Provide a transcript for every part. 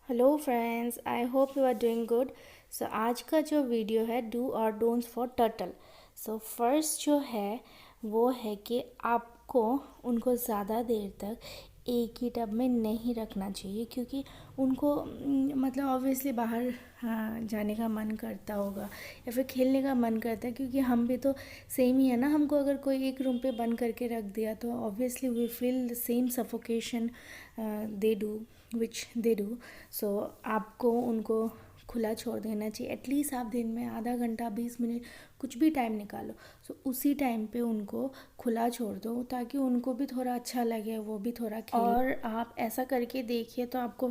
Hello friends, I hope you are doing good. So आज का जो वीडियो है डू और don'ts for turtle. So first जो है वो है कि आपको उनको ज़्यादा देर तक एक ही टब में नहीं रखना चाहिए, क्योंकि उनको मतलब ऑब्वियसली बाहर जाने का मन करता होगा या फिर खेलने का मन करता है, क्योंकि हम भी तो सेम ही है ना। हमको अगर कोई एक रूम पे बंद करके रख दिया तो obviously we feel the same suffocation they do which they do. So आपको उनको खुला छोड़ देना चाहिए। एटलीस्ट आप दिन में आधा घंटा 20 मिनट कुछ भी टाइम निकालो, सो उसी टाइम पे उनको खुला छोड़ दो, ताकि उनको भी थोड़ा अच्छा लगे, वो भी थोड़ा खेले। और आप ऐसा करके देखिए तो आपको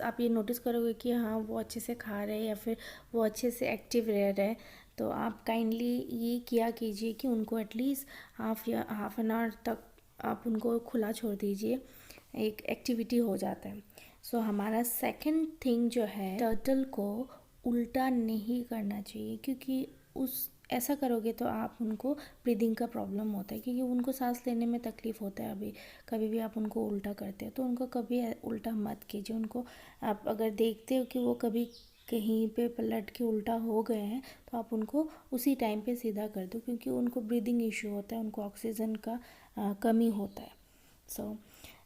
आप ये नोटिस करोगे कि हाँ, वो अच्छे से खा रहे हैं या फिर वो अच्छे से एक्टिव रह रहे हैं। तो आप काइंडली ये किया कीजिए कि उनको एटलीस्ट हाफ एन आवर तक आप उनको खुला छोड़ दीजिए, एक एक्टिविटी हो जाता है। सो हमारा सेकंड थिंग जो है, टर्टल को उल्टा नहीं करना चाहिए, क्योंकि उस ऐसा करोगे तो आप उनको ब्रीदिंग का प्रॉब्लम होता है, क्योंकि उनको सांस लेने में तकलीफ़ होता है। अभी कभी भी आप उनको उल्टा करते हो तो उनको कभी उल्टा मत कीजिए। उनको आप अगर देखते हो कि वो कभी कहीं पे पलट के उल्टा हो गए हैं तो आप उनको उसी टाइम पे सीधा कर दो, क्योंकि उनको ब्रीदिंग इशू होता है, उनको ऑक्सीजन का कमी होता है। सो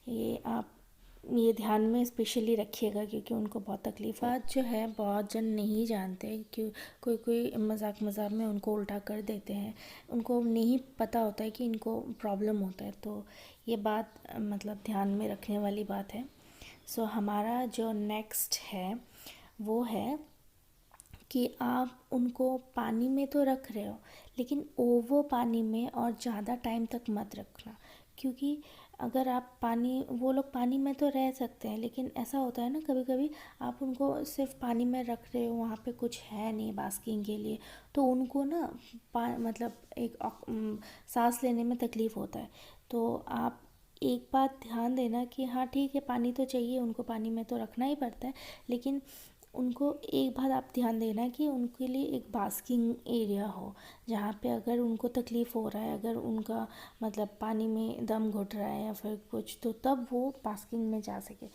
ये आप ये ध्यान में स्पेशली रखिएगा, क्योंकि उनको बहुत तकलीफ। बात जो है बहुत जन नहीं जानते कि कोई कोई मजाक मजाक में उनको उल्टा कर देते हैं, उनको नहीं पता होता है कि इनको प्रॉब्लम होता है। तो ये बात मतलब ध्यान में रखने वाली बात है। सो हमारा जो नेक्स्ट है वो है कि आप उनको पानी में तो रख रहे हो, लेकिन ओवर पानी में और ज़्यादा टाइम तक मत रखना, क्योंकि अगर आप वो लोग पानी में तो रह सकते हैं, लेकिन ऐसा होता है ना कभी कभी आप उनको सिर्फ पानी में रख रहे हो, वहाँ पे कुछ है नहीं बास्किंग के लिए, तो उनको ना मतलब सांस लेने में तकलीफ़ होता है। तो आप एक बात ध्यान देना कि हाँ ठीक है, पानी तो चाहिए, उनको पानी में तो रखना ही पड़ता है, लेकिन उनको एक बात आप ध्यान देना कि उनके लिए एक बास्किंग एरिया हो, जहाँ पे अगर उनको तकलीफ़ हो रहा है, अगर उनका मतलब पानी में दम घुट रहा है या फिर कुछ, तो तब वो बास्किंग में जा सके।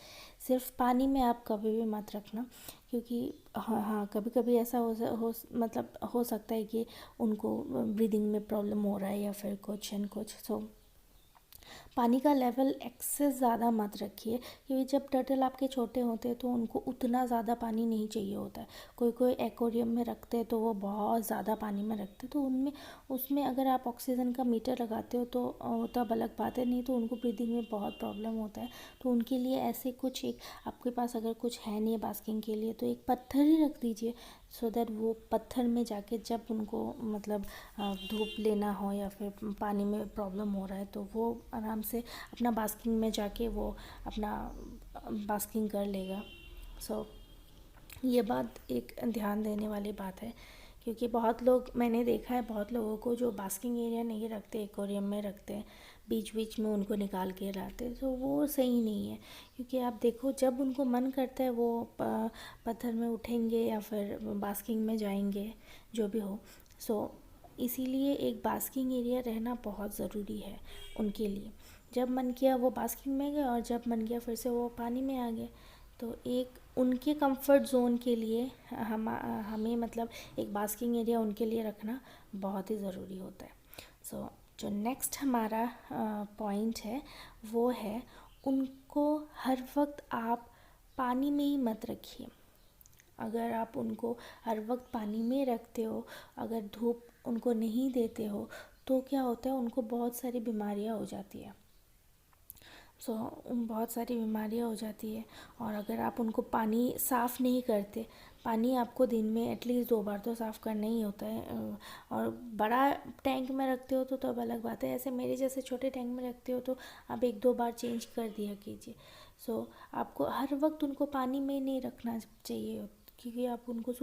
सिर्फ पानी में आप कभी भी मत रखना, क्योंकि हाँ कभी कभी ऐसा मतलब हो सकता है कि उनको ब्रीदिंग में प्रॉब्लम हो रहा है या फिर कुछ एंड कुछ। सो पानी का लेवल एक्सेस ज़्यादा मत रखिए, क्योंकि जब टर्टल आपके छोटे होते हैं तो उनको उतना ज़्यादा पानी नहीं चाहिए होता है। कोई कोई एक्वेरियम में रखते हैं तो वो बहुत ज़्यादा पानी में रखते हैं, तो उनमें उसमें अगर आप ऑक्सीजन का मीटर लगाते हो तो तब अलग बात है, नहीं तो उनको ब्रीदिंग में बहुत प्रॉब्लम होता है। तो उनके लिए ऐसे कुछ एक आपके पास अगर कुछ है नहीं है बास्किंग के लिए, तो एक पत्थर ही रख दीजिए, सो दैट वो पत्थर में जाके जब उनको मतलब धूप लेना हो या फिर पानी में प्रॉब्लम हो रहा है तो वो आराम से अपना बास्किंग में जाके वो अपना बास्किंग कर लेगा। सो ये बात एक ध्यान देने वाली बात है, क्योंकि बहुत लोग मैंने देखा है, बहुत लोगों को जो बास्किंग एरिया नहीं रखते, एक्वेरियम में रखते हैं, बीच बीच में उनको निकाल के लाते हैं, तो वो सही नहीं है। क्योंकि आप देखो जब उनको मन करता है वो पत्थर में उठेंगे या फिर बास्किंग में जाएंगे, जो भी हो। सो इसीलिए एक बास्किंग एरिया रहना बहुत ज़रूरी है उनके लिए। जब मन किया वो बास्किंग में गए और जब मन किया फिर से वो पानी में आ गए। तो एक उनके कंफर्ट ज़ोन के लिए हमें मतलब एक बास्किंग एरिया उनके लिए रखना बहुत ही ज़रूरी होता है। सो जो नेक्स्ट हमारा पॉइंट है वो है, उनको हर वक्त आप पानी में ही मत रखिए। अगर आप उनको हर वक्त पानी में रखते हो, अगर धूप उनको नहीं देते हो, तो क्या होता है, उनको बहुत सारी बीमारियां हो जाती है। सो बहुत सारी बीमारियां हो जाती है। और अगर आप उनको पानी साफ़ नहीं करते, पानी आपको दिन में एटलीस्ट 2 बार तो साफ़ करना ही होता है। और बड़ा टैंक में रखते हो तो तब अलग बात है, ऐसे मेरे जैसे छोटे टैंक में रखते हो तो आप 1-2 बार चेंज कर दिया कीजिए। सो आपको हर वक्त उनको पानी में नहीं रखना चाहिए, क्योंकि आप उनको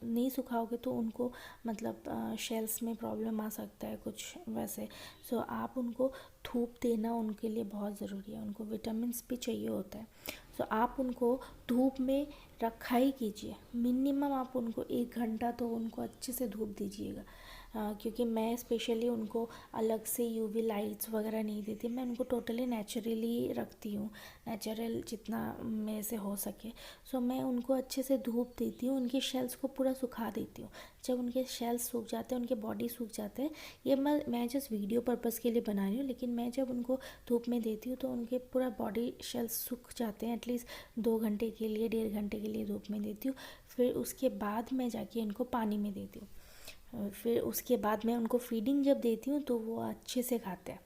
नहीं सुखाओगे तो उनको मतलब शेल्स में प्रॉब्लम आ सकता है कुछ वैसे। सो आप उनको धूप देना उनके लिए बहुत ज़रूरी है, उनको विटामिन्स भी चाहिए होता है। सो आप उनको धूप में रखा ही कीजिए, मिनिमम आप उनको 1 घंटा तो उनको अच्छे से धूप दीजिएगा। क्योंकि मैं स्पेशली उनको अलग से यूवी लाइट्स वगैरह नहीं देती, मैं उनको टोटली नेचुरली रखती हूँ, नेचुरल जितना मेरे से हो सके। सो मैं उनको अच्छे से धूप देती हूँ, उनके शेल्स को पूरा सुखा देती हूँ। जब उनके शेल्स सूख जाते हैं, उनके बॉडी सूख जाते हैं, ये मैं जस्ट वीडियो पर्पज़ के लिए बना रही हूँ, लेकिन मैं जब उनको धूप में देती हूँ तो उनके पूरा बॉडी शेल्स सूख जाते हैं। एटलीस्ट 2 घंटे के लिए, 1.5 घंटे के लिए धूप में देती हूँ। फिर उसके बाद मैं जाके इनको पानी में देती हूँ। फिर उसके बाद मैं उनको फीडिंग जब देती हूँ तो वो अच्छे से खाते हैं।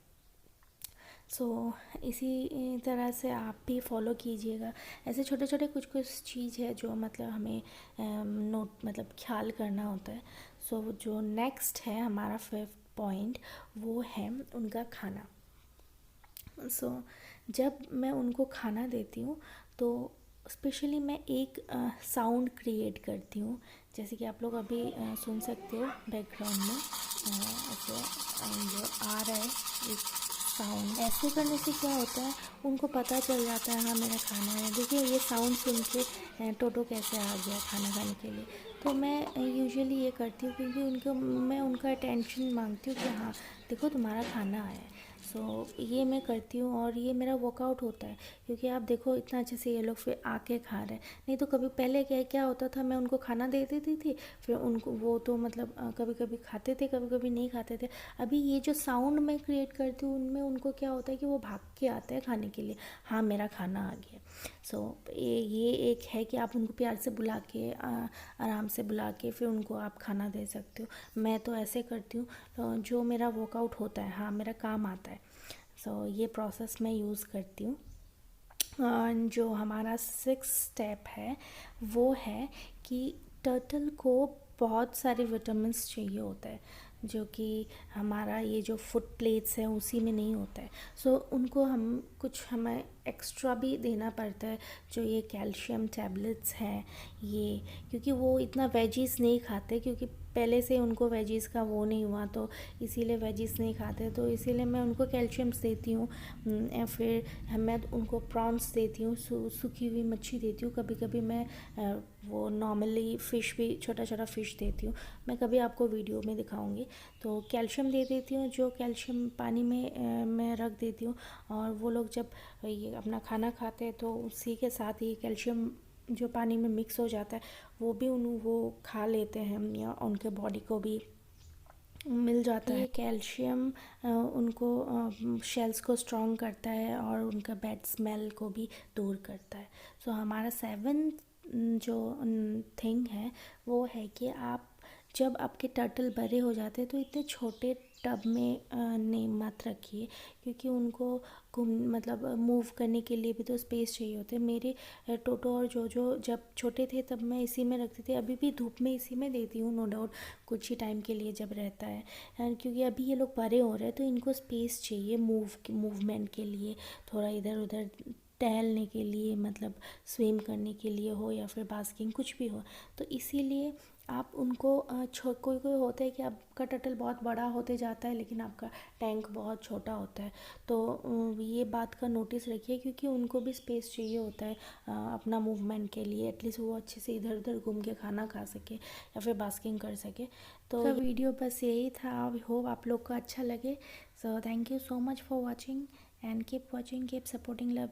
सो इसी तरह से आप भी फॉलो कीजिएगा। ऐसे छोटे छोटे कुछ कुछ चीज़ है जो मतलब हमें नोट मतलब ख्याल करना होता है। सो जो नेक्स्ट है हमारा 5th पॉइंट, वो है उनका खाना। सो जब मैं उनको खाना देती हूँ तो स्पेशली मैं एक साउंड क्रिएट करती हूँ, जैसे कि आप लोग अभी सुन सकते हो बैकग्राउंड में ऐसे जो आ रहा है एक साउंड। ऐसे करने से क्या होता है, उनको पता चल जाता है हाँ मेरा खाना है। देखिए ये साउंड सुन के टोटो कैसे आ गया खाना खाने के लिए। तो मैं यूजुअली ये करती हूँ क्योंकि उनको मैं उनका अटेंशन मांगती हूँ कि हाँ देखो तुम्हारा खाना आया है। सो ये मैं करती हूँ और ये मेरा वर्कआउट होता है, क्योंकि आप देखो इतना अच्छे से ये लोग फिर आके खा रहे हैं। नहीं तो कभी पहले क्या क्या होता था, मैं उनको खाना दे देती थी, फिर उनको वो तो मतलब कभी कभी खाते थे, कभी कभी नहीं खाते थे। अभी ये जो साउंड मैं क्रिएट करती हूँ उनमें उनको क्या होता है कि वो भाग के आते हैं खाने के लिए, हाँ मेरा खाना आ गया। सो ये एक है कि आप उनको प्यार से बुला के आराम से बुला के फिर उनको आप खाना दे सकते हो। मैं तो ऐसे करती हूँ, तो जो मेरा वर्कआउट होता है, हाँ मेरा काम आता है। सो ये प्रोसेस मैं यूज़ करती हूँ। जो हमारा 6th स्टेप है वो है कि टर्टल को बहुत सारे विटामिन्स चाहिए होता है, जो कि हमारा ये जो फूड प्लेट्स है उसी में नहीं होता है। सो उनको हमें एक्स्ट्रा भी देना पड़ता है, जो ये कैल्शियम टैबलेट्स हैं ये, क्योंकि वो इतना वेजीज नहीं खाते, क्योंकि पहले से उनको वेजीज़ का वो नहीं हुआ, तो इसीलिए वेजीज़ नहीं खाते। तो इसीलिए मैं उनको कैल्शियम्स देती हूँ। या फिर मैं उनको प्रॉन्स देती हूँ, सूखी हुई मच्छी देती हूँ। कभी कभी मैं वो नॉर्मली फ़िश भी, छोटा छोटा फ़िश देती हूँ। मैं कभी आपको वीडियो में दिखाऊंगी। तो कैल्शियम दे देती हूँ, जो कैल्शियम पानी में मैं रख देती हूँ। और वो लोग जब ये अपना खाना खाते हैं तो उसी के साथ ही कैल्शियम जो पानी में मिक्स हो जाता है वो खा लेते हैं, या उनके बॉडी को भी मिल जाता है। ये कैल्शियम उनको शेल्स को स्ट्रॉन्ग करता है और उनका बैड स्मेल को भी दूर करता है। सो हमारा 7th जो थिंग है वो है कि आप जब आपके टर्टल बड़े हो जाते हैं तो इतने छोटे टब में नहीं मत रखिए, क्योंकि उनको मतलब मूव करने के लिए भी तो स्पेस चाहिए होते हैं। मेरे टोटो और जोजो जब छोटे थे तब मैं इसी में रखती थी, अभी भी धूप में इसी में देती हूँ नो डाउट, कुछ ही टाइम के लिए जब रहता है। क्योंकि अभी ये लोग बड़े हो रहे हैं तो इनको स्पेस चाहिए मूवमेंट के लिए, थोड़ा इधर उधर टहलने के लिए, मतलब स्विम करने के लिए हो या फिर बास्किंग कुछ भी हो। तो इसीलिए आप उनको कोई कोई होता है कि आपका टर्टल बहुत बड़ा होते जाता है लेकिन आपका टैंक बहुत छोटा होता है। तो ये बात का नोटिस रखिए, क्योंकि उनको भी स्पेस चाहिए होता है अपना मूवमेंट के लिए। एटलीस्ट वो अच्छे से इधर उधर घूम के खाना खा सके या फिर बास्किंग कर सके। तो वीडियो बस यही था। आई होप आप लोग को अच्छा लगे। So thank you so much for watching and keep watching, keep supporting, love.